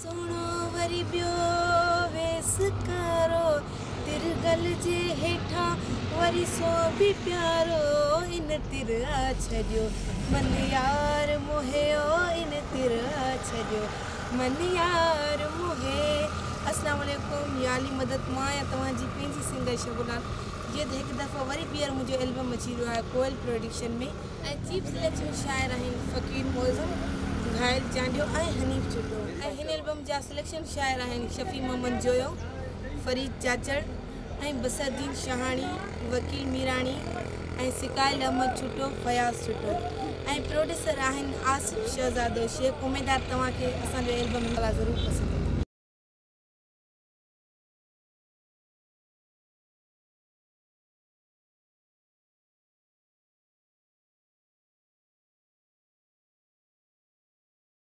सोनो वरी बियो वेस करो तिरगल जे हेठा वरी सो भी प्यारो इन तिर छॾियो मन यार मोहे इन तिर छॾियो मन यार मोहे। अस्सलाम वालेकुम याली मदद मां या तव्हांजी पंहिंजी सिंगर शगुलाल। जीअं त हिकु दफ़ो वरी ॿीहर मुंहिंजो एल्बम अची वियो आहे कोयल प्रोडक्शन में ऐं चीफ सिलेक्शन शाइर आहिनि फ़कीर मौज़म घायल चांडियो ऐं हनीफ़ चुटो। ऐं हिन एल्बम जा सिलेक्शन शाइर आहिनि शफ़ी मोहम्मद जोयो, फरीद चाचड़ ऐं बसरदीन शाहाणी, वकील मीराणी ऐं सिकायल अहमद छुटो, फयाज़ छुटो ऐं प्रोड्यूसर आहिनि आसिफ शहज़ादो शेख। उमेदवार तव्हांखे असांजो एल्बम ज़रूरु पसंदि